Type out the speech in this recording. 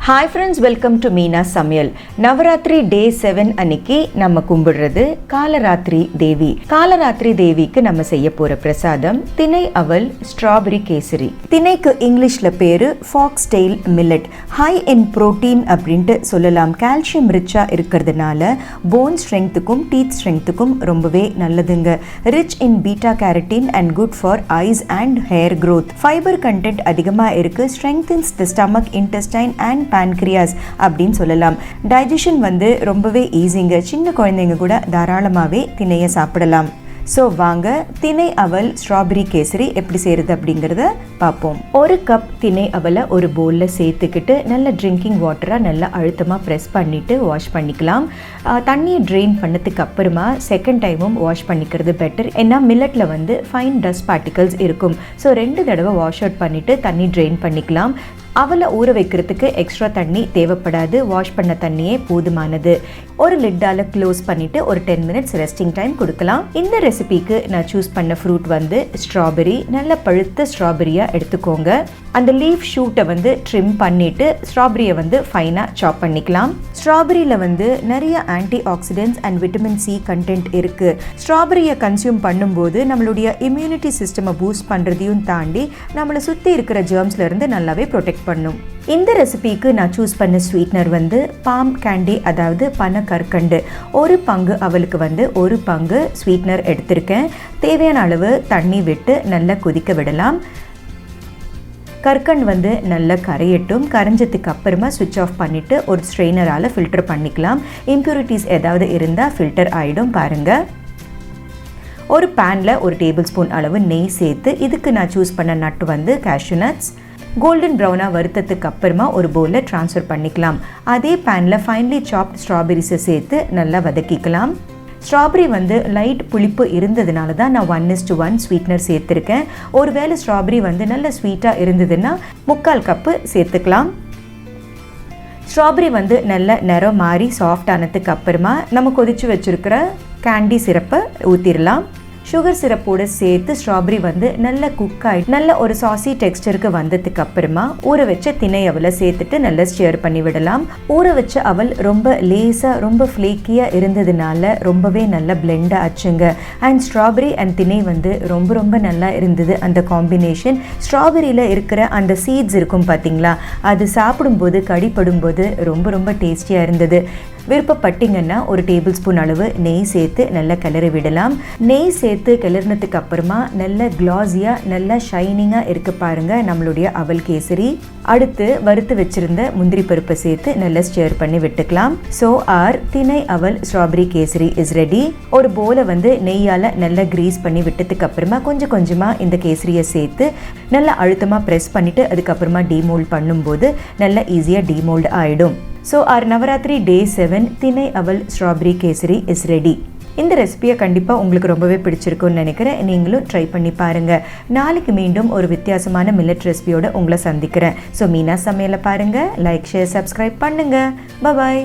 Hi friends, welcome to Meena Samayal. Navratri day 7 அன்னைக்கு நம்ம கும்பிடுறது Kalaratri Devi. Kalaratri Deviக்கு நம்ம செய்ய போற பிரசாதம் Thinai Aval strawberry Kesari. தினைக்கு இங்கிலீஷ்ல பேரு Foxtail Millet. High in protein அப்படின்ட்டு சொல்லலாம். கால்சியம் ரிச்சா இருக்கிறதுனால போன் ஸ்ட்ரெங்த்துக்கும் டீத் ஸ்ட்ரெங்த்துக்கும் ரொம்பவே நல்லதுங்க. Rich in beta carotene and good for eyes and hair growth. Fiber content அதிகமா இருக்கு. Strengthens the stomach, intestine and pancreas அப்படின்னு சொல்லலாம். டைஜஷன் ரொம்பவே ஈஸிங்க. சின்ன குழந்தைங்க கூட தாராளமாகவே திணையை சாப்பிடலாம். ஸோ வாங்க திணை அவல் ஸ்ட்ராபெரி கேசரி எப்படி செய்கிறது அப்படிங்கிறத பார்ப்போம். ஒரு கப் திணை அவலை ஒரு பவுலில் சேர்த்துக்கிட்டு நல்ல ட்ரிங்கிங் வாட்டராக நல்லா அழுத்தமாக ப்ரெஸ் பண்ணிவிட்டு வாஷ் பண்ணிக்கலாம். தண்ணியை ட்ரெயின் பண்ணதுக்கு அப்புறமா செகண்ட் டைமும் வாஷ் பண்ணிக்கிறது பெட்டர். ஏன்னா மில்லட்டில் ஃபைன் டஸ்ட் பார்ட்டிகல்ஸ் இருக்கும். ஸோ 2 தடவை வாஷ் அவுட் பண்ணிவிட்டு தண்ணி ட்ரெயின் பண்ணிக்கலாம். அவலை ஊற வைக்கிறதுக்கு எக்ஸ்ட்ரா தண்ணி தேவைப்படாது. வாஷ் பண்ண தண்ணியே போதுமானது. ஒரு லிட்டால் க்ளோஸ் பண்ணிவிட்டு ஒரு 10 மினிட்ஸ் ரெஸ்டிங் டைம் கொடுக்கலாம். இந்த ரெசிபிக்கு நான் சூஸ் பண்ண ஃப்ரூட் ஸ்ட்ராபெரி. நல்ல பழுத்த ஸ்ட்ராபெரியாக எடுத்துக்கோங்க. அந்த லீஃப் ஷூட்டை ட்ரிம் பண்ணிவிட்டு ஸ்ட்ராபெரியை ஃபைனாக சாப் பண்ணிக்கலாம். ஸ்ட்ராபெரியில் நிறைய anti oxidants and vitamin C content இருக்குது. ஸ்ட்ராபெரியை கன்சியூம் பண்ணும்போது நம்மளுடைய இம்யூனிட்டி சிஸ்டமை பூஸ்ட் பண்ணுறதையும் தாண்டி நம்மளை சுற்றி இருக்கிற ஜெர்ம்ஸ்லேருந்து நல்லாவே ப்ரொடெக்ட் பண்ணும். இந்த ரெசிபிக்கு நான் சூஸ் பண்ண ஸ்வீட்னர் பாம் கேண்டி, அதாவது பனை கற்கண்டு. ஒரு பங்கு அவளுக்கு ஒரு பங்கு ஸ்வீட்னர் எடுத்திருக்கேன். தேவையான அளவு தண்ணி விட்டு நல்லா கொதிக்க விடலாம். கற்கண்டு நல்லா கரையட்டும். கரைஞ்சதுக்கு அப்புறமா ஸ்விட்ச் ஆஃப் பண்ணிவிட்டு ஒரு ஸ்ட்ரெயினரால் ஃபில்டர் பண்ணிக்கலாம். இம்ப்யூரிட்டிஸ் ஏதாவது இருந்தால் ஃபில்டர் ஆகிடும் பாருங்கள். ஒரு பேனில் ஒரு டேபிள் ஸ்பூன் அளவு நெய் சேர்த்து இதுக்கு நான் சூஸ் பண்ண நட்டு கேஷ்யூ நட்ஸ் கோல்டன் ப்ரௌனாக வறுத்ததுக்கு அப்புறமா ஒரு பவுலில் ட்ரான்ஸ்ஃபர் பண்ணிக்கலாம். அதே பேனில் ஃபைன்லி சாப்ட் ஸ்ட்ராபெரிஸை சேர்த்து நல்லா வதக்கிக்கலாம். ஸ்ட்ராபெரி லைட் புளிப்பு இருந்ததுனால தான் நான் 1:1 ஸ்வீட்னர் சேர்த்துருக்கேன். ஒரு வேளை ஸ்ட்ராபெரி நல்ல ஸ்வீட்டாக இருந்ததுன்னா 3/4 கப்பு சேர்த்துக்கலாம். ஸ்ட்ராபெரி நல்ல நிறம் மாறி சாஃப்ட் ஆனதுக்கு அப்புறமா நம்ம கொதிச்சு வச்சுருக்கிற கேண்டி சிரப்பை ஊற்றிடலாம். சுகர் சிரப்போடு சேர்த்து ஸ்ட்ராபெரி நல்லா குக் ஆகிட்டு நல்ல ஒரு சாசி டெக்ஸ்டருக்கு வந்ததுக்கு அப்புறமா ஊற வச்ச திணை அவலை சேர்த்துட்டு நல்லா ஸ்டியர் பண்ணி விடலாம். ஊற வச்ச அவல் ரொம்ப லேசாக ரொம்ப ஃப்ளேக்கியாக இருந்ததுனால ரொம்பவே நல்லா பிளெண்ட் ஆச்சுங்க. அண்ட் ஸ்ட்ராபெரி அண்ட் திணை ரொம்ப ரொம்ப நல்லா இருந்தது. அந்த காம்பினேஷன் ஸ்ட்ராபெரியில் இருக்கிற அந்த சீட்ஸ் இருக்கும் பார்த்தீங்களா, அது சாப்பிடும்போது கடிப்படும்போது ரொம்ப ரொம்ப டேஸ்டியாக இருந்தது. விருப்பப்பட்டீங்கன்னா ஒரு டேபிள் ஸ்பூன் அளவு நெய் சேர்த்து நல்லா கிளறி விடலாம். நெய் சேர்த்து கிளறினதுக்கு அப்புறமா நல்ல கிளாஸியாக நல்லா ஷைனிங்காக இருக்க பாருங்கள் நம்மளுடைய அவல் கேசரி. அடுத்து வறுத்து வச்சிருந்த முந்திரி பருப்பை சேர்த்து நல்லா ஸ்டியர் பண்ணி விட்டுக்கலாம். ஸோ ஆர் திணை அவல் ஸ்ட்ராபெரி கேசரி இஸ் ரெடி. ஒரு போலை நெய்யால் நல்லா கிரீஸ் பண்ணி விட்டதுக்கு அப்புறமா கொஞ்சம் கொஞ்சமாக இந்த கேசரியை சேர்த்து நல்லா அழுத்தமாக ப்ரெஸ் பண்ணிவிட்டு அதுக்கப்புறமா டீமோல்ட் பண்ணும்போது நல்லா ஈஸியாக டீமோல்ட் ஆகிடும். ஸோ ஆர் நவராத்திரி டே 7 திணை அவல் ஸ்ட்ராபெரி கேசரி இஸ் ரெடி. இந்த ரெசிபியை கண்டிப்பாக உங்களுக்கு ரொம்பவே பிடிச்சிருக்குன்னு நினைக்கிறேன். நீங்களும் ட்ரை பண்ணி பாருங்கள். நாளைக்கு மீண்டும் ஒரு வித்தியாசமான மில்லட் ரெசிபியோடு உங்களை சந்திக்கிறேன். ஸோ மீனா சமையலை பாருங்கள், லைக் ஷேர் சப்ஸ்கிரைப் பண்ணுங்கள். பாய்.